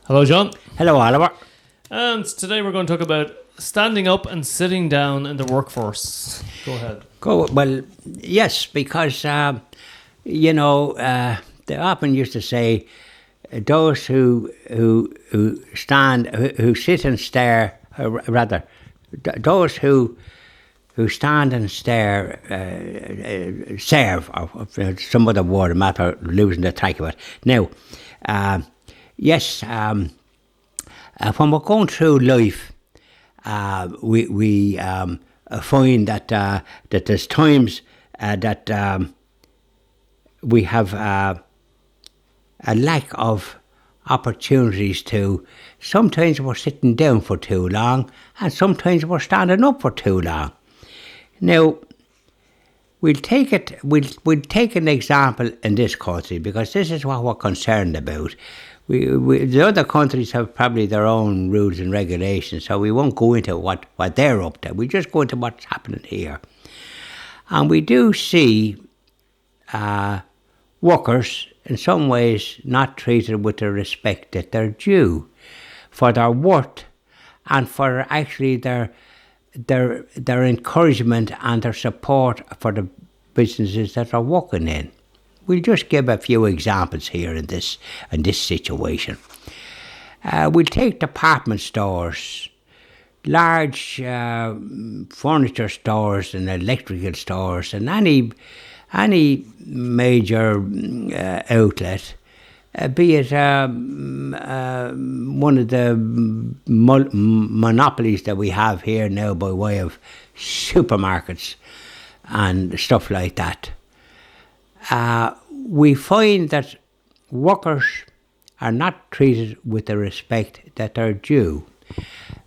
Hello, John. Hello, Oliver. And today we're going to talk about standing up and sitting down in the workforce. Go ahead. Well, yes, because, they often used to say those who sit and stare, those who stand and stare, serve, or some other word, a matter losing the track of it. Now, yes, when we're going through life, we find that there's times that we have a lack of opportunities to. Sometimes we're sitting down for too long, and sometimes we're standing up for too long. Now, we'll take an example in this country, because this is what we're concerned about. The other countries have probably their own rules and regulations, so we won't go into what they're up to. We just go into what's happening here. And we do see workers, in some ways, not treated with the respect that they're due for their worth and for actually their encouragement and their support for the businesses that they're working in. We'll just give a few examples here in this situation. We'll take department stores, large furniture stores and electrical stores, and any major outlet, be it one of the monopolies that we have here now by way of supermarkets and stuff like that. We find that workers are not treated with the respect that they're due.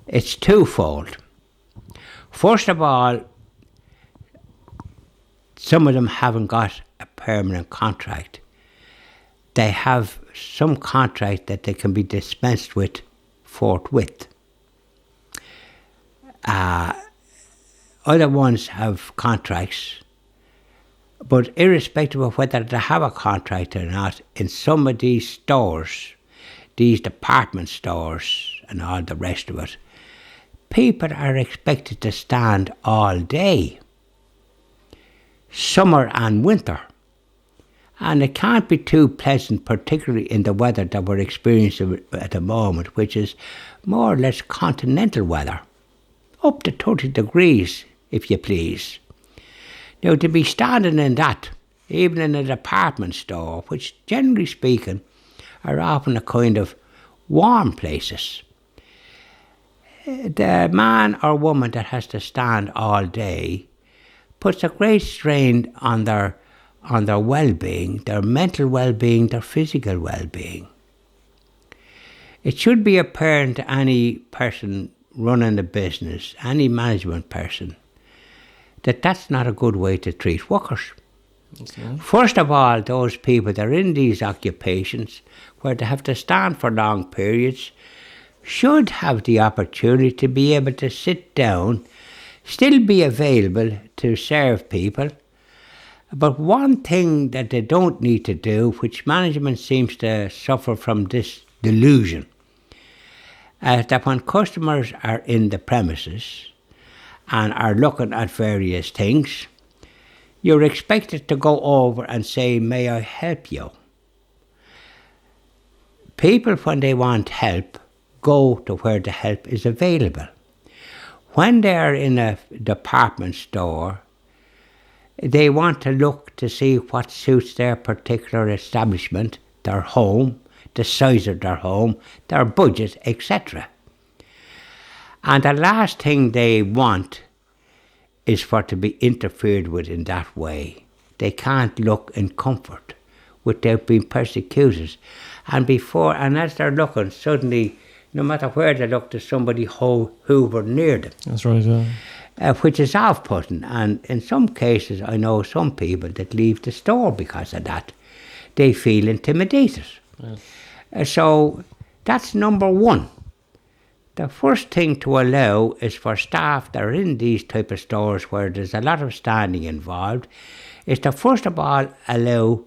It's twofold. First of all, some of them haven't got a permanent contract. They have some contract that they can be dispensed with forthwith. Other ones have contracts, but irrespective of whether they have a contract or not, in some of these stores, these department stores and all the rest of it, people are expected to stand all day, summer and winter. And it can't be too pleasant, particularly in the weather that we're experiencing at the moment, which is more or less continental weather, up to 30 degrees, if you please. Now, to be standing in that, even in a department store, which generally speaking are often a kind of warm places, the man or woman that has to stand all day puts a great strain on their well-being, their mental well-being, their physical well-being. It should be apparent to any person running a business, any management person, that that's not a good way to treat workers. Okay. First of all, those people that are in these occupations where they have to stand for long periods should have the opportunity to be able to sit down, still be available to serve people. But one thing that they don't need to do, which management seems to suffer from this delusion, that when customers are in the premises and are looking at various things, you're expected to go over and say, "May I help you?" People, when they want help, go to where the help is available. When they're in a department store, they want to look to see what suits their particular establishment, their home, the size of their home, their budget, etc. And the last thing they want is for to be interfered with in that way. They can't look in comfort without being persecuted. And as they're looking, suddenly, no matter where they look, there's somebody hoover near them. That's right, yeah. Which is off-putting. And in some cases, I know some people that leave the store because of that. They feel intimidated. Yes. So that's number one. The first thing to allow is for staff that are in these type of stores where there's a lot of standing involved, is to first of all allow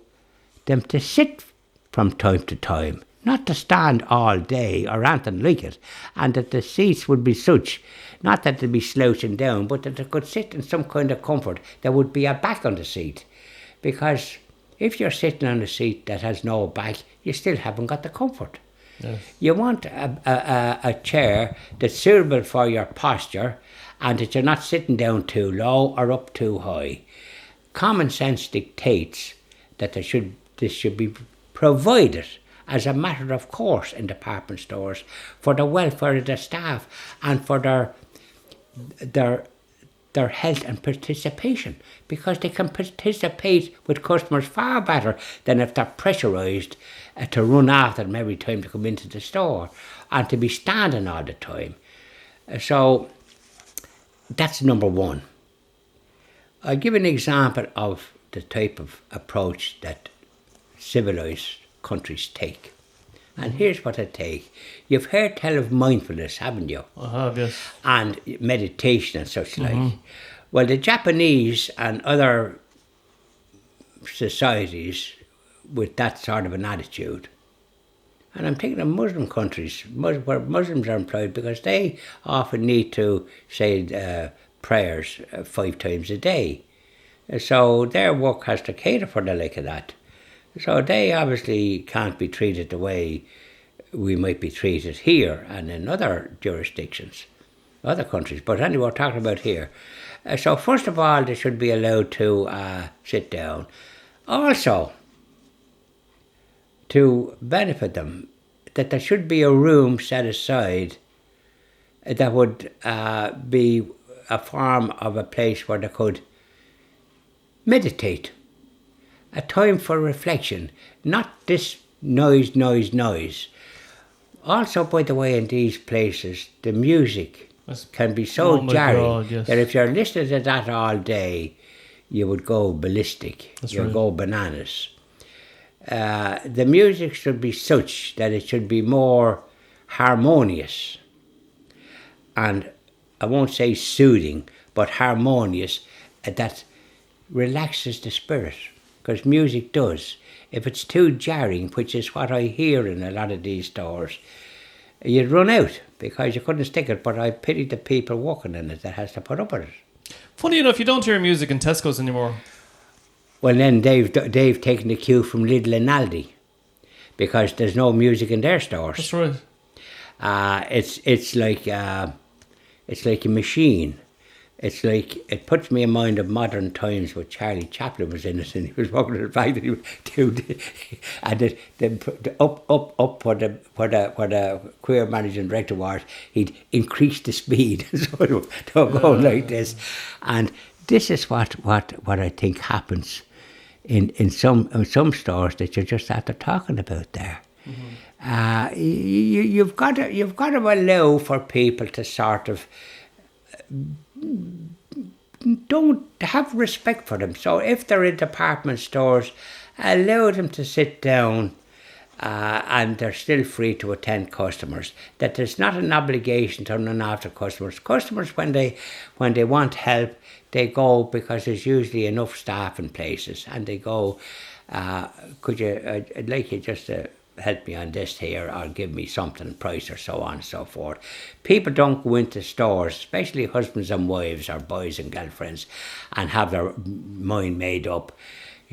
them to sit from time to time. not to stand all day or anything like it, and that the seats would be such, not that they'd be slouching down, but that they could sit in some kind of comfort. There would be a back on the seat, because if you're sitting on a seat that has no back, you still haven't got the comfort. Yes. You want a chair that's suitable for your posture, and that you're not sitting down too low or up too high. Common sense dictates that this should be provided as a matter of course in department stores for the welfare of the staff and for their health and participation, because they can participate with customers far better than if they're pressurised to run after them every time they come into the store and to be standing all the time. So that's number one. I'll give an example of the type of approach that civilised countries take. And here's what I take. You've heard tell of mindfulness, haven't you? I have, yes. And meditation and such like. Well, the Japanese and other societies with that sort of an attitude, and I'm thinking of Muslim countries where Muslims are employed, because they often need to say prayers 5 times a day. So their work has to cater for the like of that. So they obviously can't be treated the way we might be treated here and in other jurisdictions, other countries. But anyway, we're talking about here. So first of all, they should be allowed to sit down. Also, to benefit them, that there should be a room set aside that would be a form of a place where they could meditate. A time for reflection, not this noise. Also, by the way, in these places, the music can be so jarring that if you're listening to that all day, you would go ballistic. You'd go bananas. The music should be such that it should be more harmonious, and I won't say soothing, but harmonious, that relaxes the spirit. Because music does. If it's too jarring, which is what I hear in a lot of these stores, you'd run out because you couldn't stick it. But I pity the people working in it that has to put up with it. Funny enough, you don't hear music in Tesco's anymore. Well, then they've taken the cue from Lidl and Aldi, because there's no music in their stores. That's right. It's like a machine. It's like, it puts me in mind of modern times where Charlie Chaplin was in it, and he was walking in the factory and up where the queer managing director was, he'd increase the speed. So they'll go like this. And this is what I think happens in some stores that you're just after talking about there. You've got to allow for people to sort of don't have respect for them. So if they're in department stores, allow them to sit down and they're still free to attend customers. That there's not an obligation to run after customers. Customers, when they want help, they go because there's usually enough staff in places, and they go, could you, I'd like you just to help me on this here, or give me something, price, or so on and so forth. People don't go into stores, especially husbands and wives or boys and girlfriends, and have their mind made up.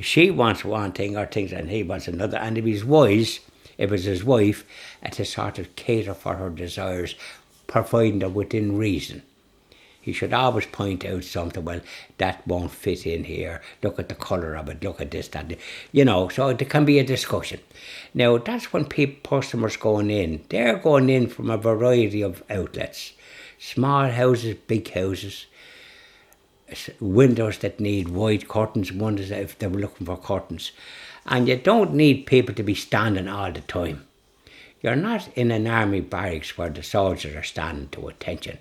She wants one thing or things, and he wants another. And if he's wise, if it's his wife, to sort of cater for her desires, providing they're within reason. He should always point out something, well, that won't fit in here. Look at the colour of it, look at this, that. So there can be a discussion. Now, that's when customers going in. They're going in from a variety of outlets. Small houses, big houses. Windows that need wide curtains, windows if they were looking for curtains. And you don't need people to be standing all the time. You're not in an army barracks where the soldiers are standing to attention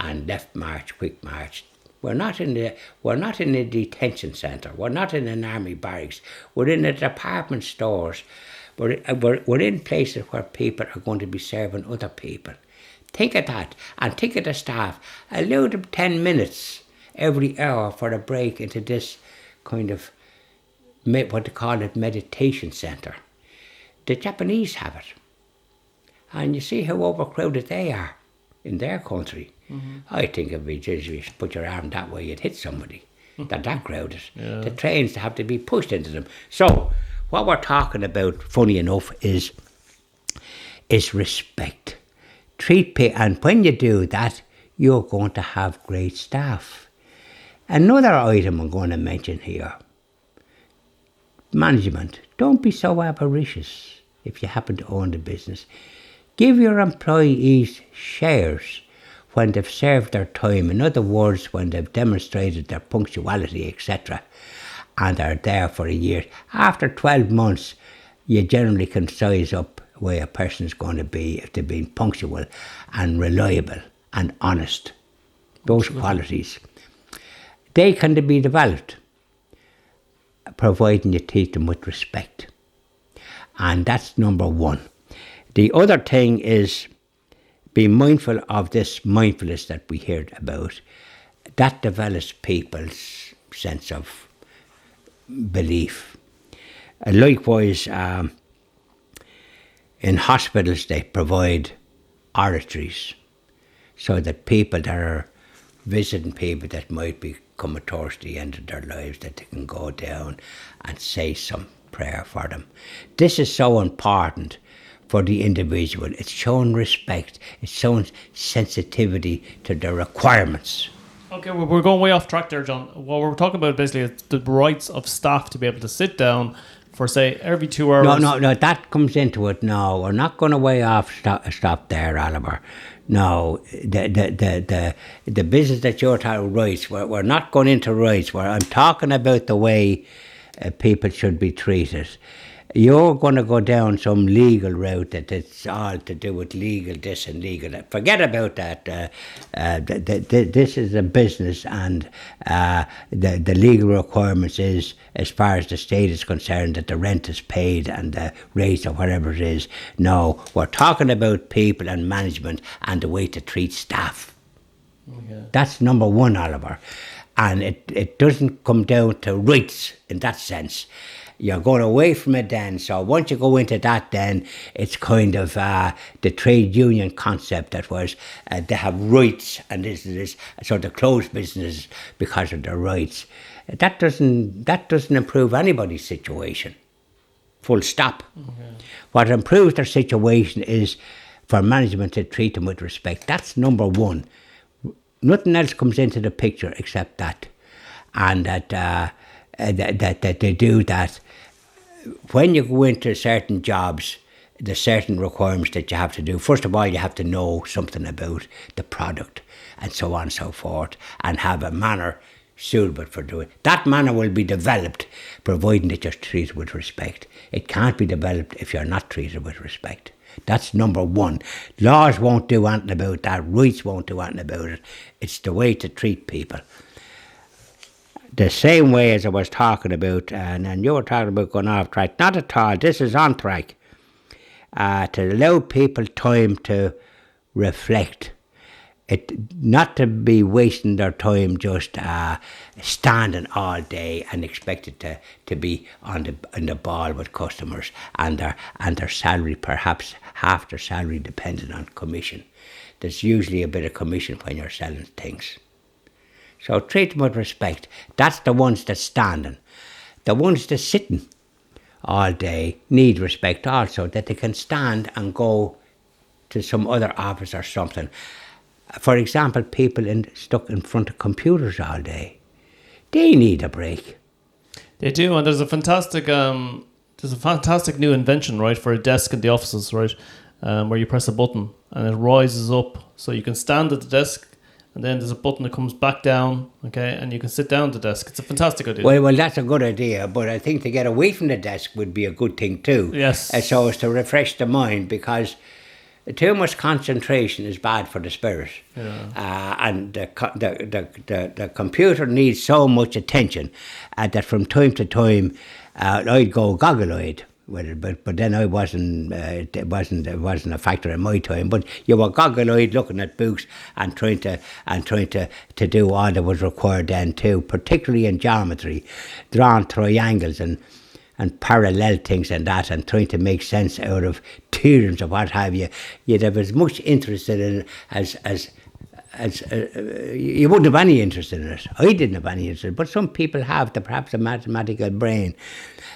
and left march, quick march. We're not in a detention centre. We're not in an army barracks. We're in the department stores. We're in places where people are going to be serving other people. Think of that, and think of the staff. Allow them 10 minutes every hour for a break into this kind of, what they call it, meditation centre. The Japanese have it. And you see how overcrowded they are in their country. I think it'd be just you put your arm that way, you'd hit somebody. They're that crowded. Yeah. The trains have to be pushed into them. So what we're talking about, funny enough, is respect. Treat people, and when you do that, you're going to have great staff. Another item I'm going to mention here. Management. Don't be so avaricious if you happen to own the business. Give your employees shares when they've served their time. In other words, when they've demonstrated their punctuality, etc., and are there for a year. After 12 months, you generally can size up where a person is going to be if they've been punctual and reliable and honest. Those qualities. They can be developed, providing you treat them with respect. And that's number one. The other thing is be mindful of this mindfulness that we heard about. That develops people's sense of belief. Likewise, in hospitals they provide oratories so that people that are visiting people that might be coming towards the end of their lives, that they can go down and say some prayer for them. This is so important for the individual. It's showing respect. It's showing sensitivity to their requirements. Okay, well, we're going way off track there, John. What we're talking about basically is the rights of staff to be able to sit down for, say, every 2 hours. No, that comes into it. No, we're not going to way off stop there, Oliver. No, the business that you're talking rights, we're not going into rights. I'm talking about the way people should be treated. You're going to go down some legal route that it's all to do with legal this and legal that. Forget about that. This is a business, and the legal requirements is, as far as the state is concerned, that the rent is paid and the rates or whatever it is. No, we're talking about people and management and the way to treat staff. Okay. That's number one, Oliver. And it doesn't come down to rights in that sense. You're going away from it then. So once you go into that, then it's kind of the trade union concept that was they have rights, and this sort of closed business because of their rights. That doesn't improve anybody's situation. Full stop. Okay. What improves their situation is for management to treat them with respect. That's number one. Nothing else comes into the picture except that, and that they do that. When you go into certain jobs, there's certain requirements that you have to do. First of all, you have to know something about the product and so on and so forth, and have a manner suitable for doing it. That manner will be developed providing that you're treated with respect. It can't be developed if you're not treated with respect. That's number one. Laws won't do anything about that. Rights won't do anything about it. It's the way to treat people. The same way as I was talking about, and you were talking about going off track. Not at all. This is on track. To allow people time to reflect. Not to be wasting their time just standing all day and expected to be on the ball with customers, and their salary, perhaps half their salary, depending on commission. There's usually a bit of commission when you're selling things. So treat them with respect. That's the ones that's standing. The ones that's sitting all day need respect also, that they can stand and go to some other office or something. For example, people stuck in front of computers all day, they need a break. They do, and there's a fantastic new invention, right, for a desk in the offices, right, where you press a button and it rises up, so you can stand at the desk, and then there's a button that comes back down, okay, and you can sit down at the desk. It's a fantastic idea. Well, that's a good idea, but I think to get away from the desk would be a good thing too. Yes. So as to refresh the mind, because too much concentration is bad for the spirit. Yeah. And the computer needs so much attention that from time to time I'd go goggle-eyed with it, but then I wasn't. It wasn't a factor in my time. But you were goggle-eyed looking at books and trying to do all that was required then too, particularly in geometry, drawing triangles and and parallel things and that, and trying to make sense out of theorems or what have you, you'd have as much interest in it as you wouldn't have any interest in it. I didn't have any interest, but some people have, perhaps a mathematical brain,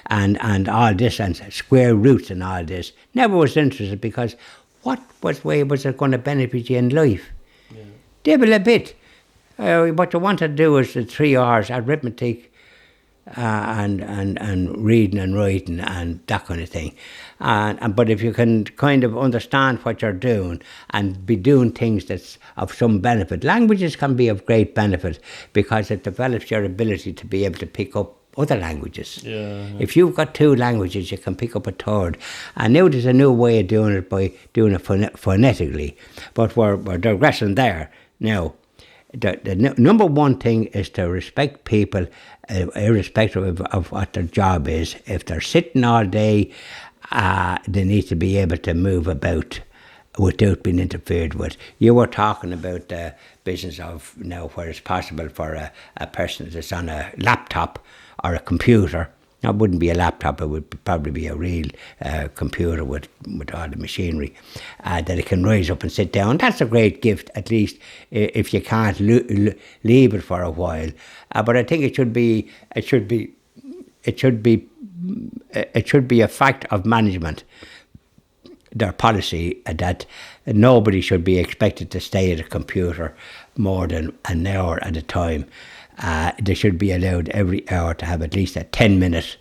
and all this, and square roots and all this. Never was interested, because what way was it going to benefit you in life? Yeah. Devil a bit. What you want to do is the 3 hours arithmetic, and reading and writing and that kind of thing. But if you can kind of understand what you're doing and be doing things that's of some benefit, languages can be of great benefit, because it develops your ability to be able to pick up other languages. Yeah. If you've got 2 languages, you can pick up a third. And now there's a new way of doing it, by doing it phonetically. But we're digressing there. Now, the number one thing is to respect people, irrespective of what their job is. If they're sitting all day, they need to be able to move about without being interfered with. You were talking about the business of now where it's possible for a person that's on a laptop or a computer. It wouldn't be a laptop, it would probably be a real computer with all the machinery, that it can rise up and sit down. That's a great gift, at least if you can't leave it for a while. But I think it should be a fact of management, their policy, that nobody should be expected to stay at a computer more than an hour at a time. They should be allowed every hour to have at least a 10-minute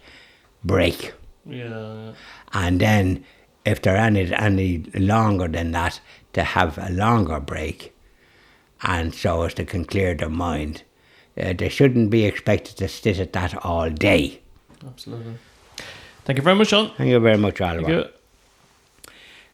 break. Yeah. And then, if they're any longer than that, to have a longer break, and so as to can clear their mind. They shouldn't be expected to sit at that all day. Absolutely. Thank you very much, Sean. Thank you very much, Oliver. Thank you.